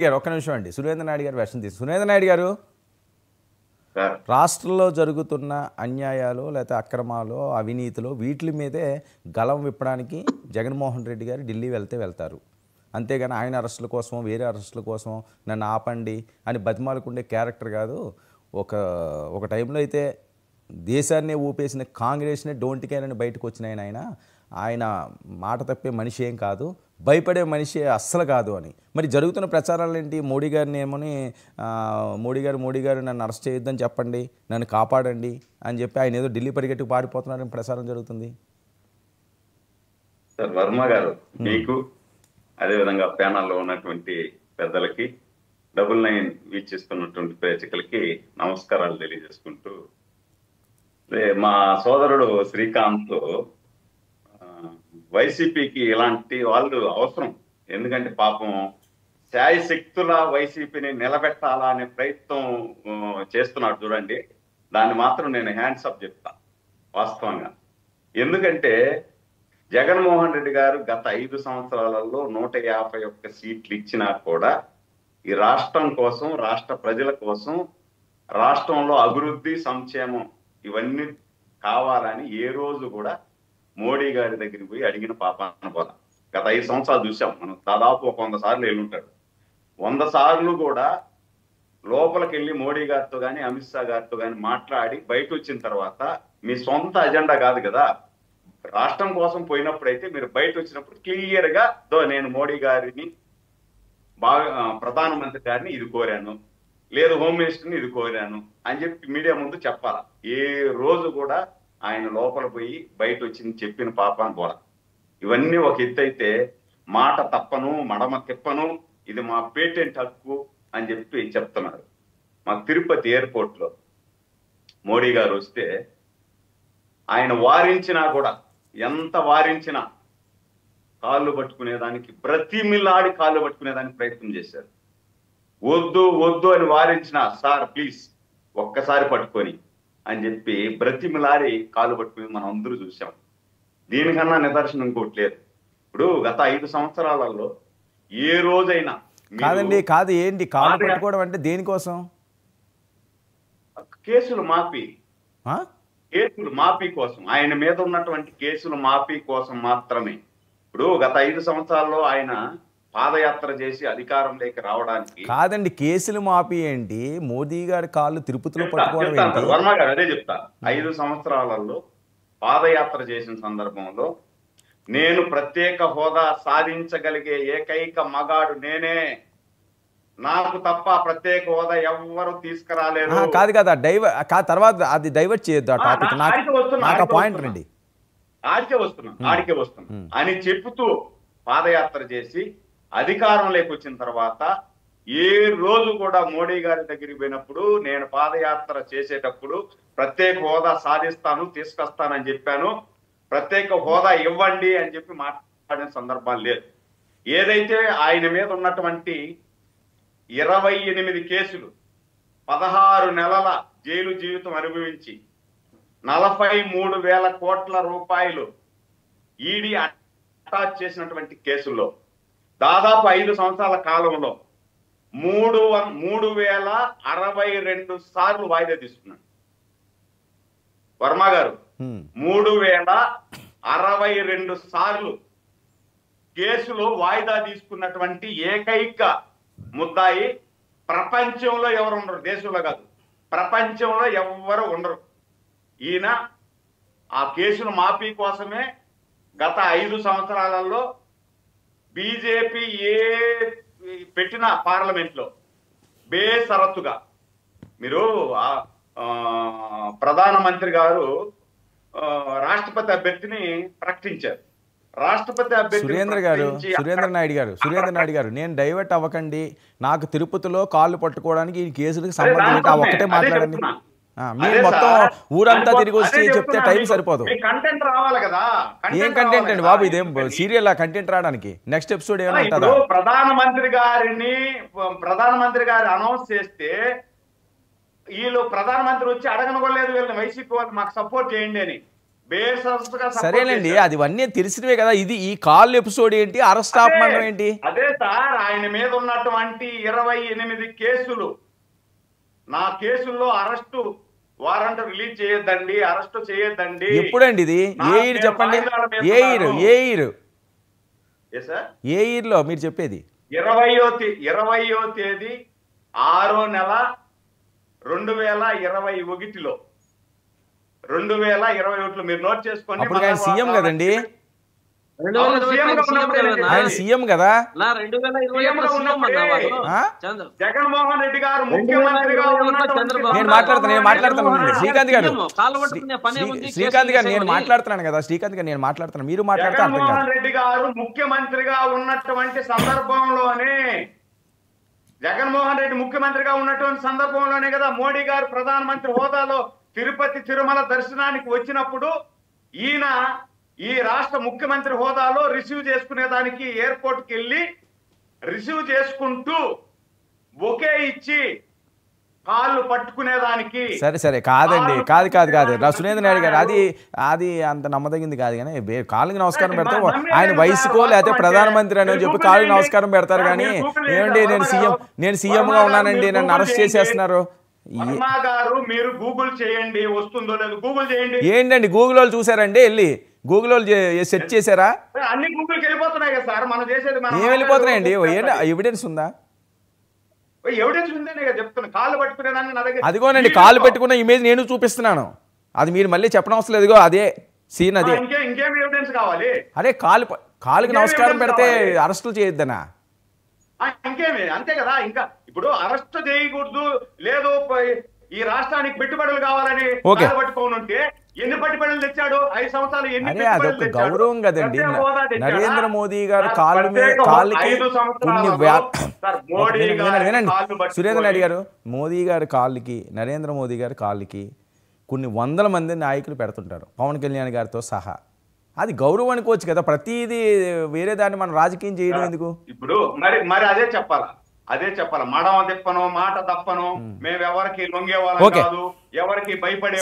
గారు ఒక్క నిమిషం అండి. సురేంద్ర నాయుడు గారు వెర్షన్ తీసు. సురేంద్ర నాయుడు గారు, రాష్ట్రంలో జరుగుతున్న అన్యాయాలు లేకపోతే అక్రమాలు అవినీతిలో వీటి మీదే గలం విప్పడానికి జగన్మోహన్ రెడ్డి గారు ఢిల్లీ వెళ్తారు. అంతేగాని ఆయన అరెస్టుల కోసం వేరే అరెస్టుల కోసం నన్ను ఆపండి అని బతిమాలుకుండే క్యారెక్టర్ కాదు. ఒక టైంలో అయితే దేశాన్నే ఊపేసిన కాంగ్రెస్నే డోంట్ కేర్ అని బయటకు వచ్చిన ఆయన మాట తప్పే మనిషి ఏం కాదు, భయపడే మనిషి అస్సలు కాదు అని. మరి జరుగుతున్న ప్రచారాలు ఏంటి? మోడీ గారిని ఏమని మోడీ గారు నన్ను అరెస్ట్ చేయొద్దని చెప్పండి, నన్ను కాపాడండి అని చెప్పి ఆయన ఏదో ఢిల్లీ పరిగెట్టుకు పారిపోతున్నారని ప్రచారం జరుగుతుంది. సార్ వర్మ గారు, మీకు అదేవిధంగా ప్యానల్లో ఉన్నటువంటి పెద్దలకి 99 వీక్షిస్తున్నటువంటి ప్రేక్షకులకి నమస్కారాలు తెలియజేసుకుంటూ, మా సోదరుడు శ్రీకాంత్ వైసీపీకి ఇలాంటి వాళ్ళు అవసరం. ఎందుకంటే పాపం శాయశక్తుల వైసీపీని నిలబెట్టాలా అనే ప్రయత్నం చేస్తున్నాడు చూడండి. దాన్ని మాత్రం నేను హ్యాండ్స్ అప్ చెప్తా వాస్తవంగా. ఎందుకంటే జగన్మోహన్ రెడ్డి గారు గత 5 సంవత్సరాలలో 151 సీట్లు ఇచ్చినా కూడా ఈ రాష్ట్రం కోసం, రాష్ట్ర ప్రజల కోసం, రాష్ట్రంలో అభివృద్ధి సంక్షేమం ఇవన్నీ కావాలని ఏ రోజు కూడా మోడీ గారి దగ్గరికి పోయి అడిగిన పాపాన పోలా. గత 5 సంవత్సరాలు చూసాం మనం. దాదాపు 100 సార్లు వెళ్ళుంటాడు. 100 సార్లు కూడా లోపలికి వెళ్ళి మోడీ గారితో కానీ అమిత్ షా గారితో కానీ మాట్లాడి బయట వచ్చిన తర్వాత మీ సొంత అజెండా కాదు కదా, రాష్ట్రం కోసం పోయినప్పుడైతే మీరు బయట వచ్చినప్పుడు క్లియర్ గా నేను మోడీ గారిని ప్రధానమంత్రి గారిని ఇది కోరాను, లేదు హోమ్ మినిస్టర్ని ఇది కోరాను అని చెప్పి మీడియా ముందు చెప్పాలా. ఏ రోజు కూడా ఆయన లోపల పోయి బయట వచ్చి చెప్పిన పాపాన్ని పోలా. ఇవన్నీ ఒక ఎత్తు అయితే, మాట తప్పను మడమ తిప్పను, ఇది మా పేటెంట్ హక్కు అని చెప్పి చెప్తున్నారు. మా తిరుపతి ఎయిర్పోర్ట్ లో మోడీ గారు వస్తే ఆయన వారించినా కూడా, ఎంత వారించినా కాళ్ళు పట్టుకునేదానికి, బ్రతిమిలాడి కాళ్ళు పట్టుకునేదానికి ప్రయత్నం చేశారు. వద్దు వద్దు అని వారించిన, సార్ ప్లీజ్ ఒక్కసారి పట్టుకొని అని చెప్పి బ్రతిమిలాడి కాళ్ళు పట్టుకుని మనం అందరూ చూసాం. దీనికన్నా నిదర్శనం ఇంకోటి లేదు. ఇప్పుడు గత 5 సంవత్సరాలలో ఏ రోజైనా కాదు ఏంటి కాళ్ళు పట్టుకోవడం అంటే దేనికోసం? కేసులు మాఫీ కోసం, ఆయన మీద ఉన్నటువంటి కేసులు మాఫీ కోసం మాత్రమే. ఇప్పుడు గత 5 సంవత్సరాల్లో ఆయన పాదయాత్ర చేసి అధికారంలోకి రావడానికి కాదండి. కేసులు మాఫీ ఏంటి? మోదీ గారి కాళ్ళు తిరుపతిలో పట్టుకోవడం ఏంటి? వర్మ గారు అదే చెప్తా. 5 సంవత్సరాలలో పాదయాత్ర చేసిన సందర్భంలో నేను ప్రత్యేక హోదా సాధించగలిగే ఏకైక మగాడు నేనే, నాకు తప్ప ప్రత్యేక హోదా ఎవ్వరు తీసుకురాలేదు. కాదు తర్వాత అది డైవర్ట్ చేయొద్దు ఆ టాపిక్. నాకు పాయింట్ రండి. ఆడికే వస్తున్నా అని చెప్తూ పాదయాత్ర చేసి అధికారంలోకి వచ్చిన తర్వాత ఏ రోజు కూడా మోడీ గారి దగ్గరికి పోయినప్పుడు నేను పాదయాత్ర చేసేటప్పుడు ప్రత్యేక హోదా సాధిస్తాను, తీసుకొస్తానని చెప్పాను, ప్రత్యేక హోదా ఇవ్వండి అని చెప్పి మాట్లాడిన సందర్భాలు లేదు. ఏదైతే ఆయన మీద ఉన్నటువంటి 28 కేసులు, 16 నెలల జైలు జీవితం అనుభవించి 43,000 కోట్ల రూపాయలు ఈడీ అటాచ్ చేసినటువంటి కేసుల్లో దాదాపు 5 సంవత్సరాల కాలంలో 3,062 సార్లు వాయిదా తీసుకున్నాడు వర్మ గారు. 3,062 సార్లు కేసులో వాయిదా తీసుకున్నటువంటి ఏకైక ముద్దాయి ప్రపంచంలో ఎవరు ఉండరు, దేశంలో కాదు ప్రపంచంలో ఎవరు ఉండరు. ఈయన ఆ కేసులు మాఫీ కోసమే గత 5 సంవత్సరాలలో బీజేపీ పెట్టిన పార్లమెంట్ లో బేసరత్తుగా మీరు ప్రధానమంత్రి గారు రాష్ట్రపతి అభ్యర్థిని ప్రకటించారు. రాష్ట్రపతి అభ్యర్థి సురేంద్ర నాయుడు గారు నేను డైవర్ట్ అవ్వకండి. నాకు తిరుపతిలో కాళ్ళు పట్టుకోవడానికి ఈ కేసులకు సంబంధించి ఒక్కటే మాట్లాడండి. మీరు మొత్తం ఊరంతా తిరిగి వచ్చి చెప్తే టైం సరిపోదు. కంటెంట్ రావాలి కదా. ఏం కంటెంట్ అండి బాబు? ఇదేం సీరియల్ కంటెంట్ రావడానికి? నెక్స్ట్ ఎపిసోడ్ ఏమైనా ఉంటుందా? ప్రధానమంత్రి గారు అనౌన్స్ చేస్తే వీళ్ళు ప్రధానమంత్రి వచ్చి అడగను కూడా లేదు వీళ్ళని, వైసీపీ వాళ్ళు మాకు సపోర్ట్ చేయండి అని. బేసరస్గా సరేనండి, అది ఇవన్నీ తెలిసినవే కదా. ఇది ఈ కాల్ ఎపిసోడ్ ఏంటి, అరెస్ట్ ఆపమండం ఏంటి? అదే సార్, ఆయన మీద ఉన్నటువంటి 28 కేసులు, నా కేసుల్లో అరెస్టు వారెంట్ రిలీజ్ చేయొద్దండి, అరెస్టు చేయొద్దండి. ఎప్పుడండి ఇది? ఏ ఇయర్ చెప్పండి? ఏ ఇయర్? ఏ ఇయర్ లో మీరు చెప్పేది? 20వ తేదీ 6వ నెల 2021లో 2021లో మీరు నోట్ చేసుకోండి. అప్పుడు ఆయన సీఎం కదండి, 2021 ఆయన సీఎం కదా. 2021 జగన్మోహన్ రెడ్డి గారు ముఖ్యమంత్రిగా నేను మాట్లాడుతున్నాను శ్రీకాంత్ గారు, నేను మాట్లాడుతున్నాను కదా శ్రీకాంత్ గారు, నేను మాట్లాడుతున్నాను, మీరు మాట్లాడితే అర్థం కాదు. జగన్మోహన్ రెడ్డి గారు ముఖ్యమంత్రిగా ఉన్నటువంటి సందర్భంలోనే, జగన్మోహన్ రెడ్డి ముఖ్యమంత్రిగా ఉన్నటువంటి సందర్భంలోనే కదా మోడీ గారు ప్రధానమంత్రి హోదాలో తిరుపతి తిరుమల దర్శనానికి వచ్చినప్పుడు ఈయన ఈ రాష్ట్ర ముఖ్యమంత్రి హోదాలో రిసీవ్ చేసుకునేదానికి ఎయిర్పోర్ట్కి వెళ్ళి రిసీవ్ చేసుకుంటూ బొకే ఇచ్చి కాళ్ళు పట్టుకునేదానికి. సరే కాదండి, కాదు సురేంద్ర నాయుడు గారు, అది అంత నమ్మదగింది కాదు. కానీ కాళ్ళకి నమస్కారం పెడతారు, ఆయన వయసుకో లేకపోతే ప్రధానమంత్రి అని చెప్పి కాళ్ళకి నమస్కారం పెడతారు. కానీ ఏమండి, నేను సీఎంగా ఉన్నానండి, నన్ను అరెస్ట్ చేసేస్తున్నారు. గారు మీరు గూగుల్ చేయండి, వస్తుందో లేదు గూగుల్ చేయండి. ఏంటండి గూగుల్ వాళ్ళు చూసారండి, వెళ్ళి గూగుల్ వాళ్ళు సెర్చ్ చేశారా? అన్ని గూగుల్కి వెళ్ళిపోతున్నాయి కదా సార్, మనం చేసేది ఏం వెళ్ళిపోతున్నాయండి? ఎవిడెన్స్ ఉందా? ఎవిడెన్స్ ఉందనే కదా చెప్తున్నా. కాళ్ళు పట్టుకునేదాన్ని నా దగ్గర అదిగోనండి, కాళ్ళు పెట్టుకున్న ఇమేజ్ నేను చూపిస్తున్నాను. అది మీరు మళ్ళీ చెప్పనవసరం లేదు, అదే సీన్ అదే. ఇంకేం ఎవిడెన్స్ కావాలి? అరే కాలుకి నమస్కారం పెడితే అరెస్టులు చేయొద్దనా? ఇంకేమి, అంతే కదా. ఇంకా ఇప్పుడు అరెస్ట్ చేయకూడదు లేదు, ఈ రాష్ట్రానికి పెట్టుబడులు కావాలని పట్టుకోని ఉంటే ఎన్ని పెట్టుబడులు తెచ్చాడు? 5 సంవత్సరాలు ఎన్ని పెట్టుబడులు తెచ్చాడు? గౌరవం కదండి. నరేంద్ర మోదీ గారు కాళ్ళకి వినండి సురేంద్ర నాయుడు గారు, మోదీ గారి కాళ్ళకి, నరేంద్ర మోదీ గారి కాళ్ళకి కొన్ని వందల మంది నాయకులు పెడుతుంటారు, పవన్ కళ్యాణ్ గారితో సహా. అది గౌరవం అనుకోవచ్చు కదా, ప్రతిదీ వేరే దాన్ని మనం రాజకీయం చేయడం ఎందుకు? ఇప్పుడు మరి అదే చెప్పాలా, మడమ తిప్పను, మాట తప్పను, మేము ఎవరికి లొంగేవాళ్ళం కాదు, ఎవరికి భయపడే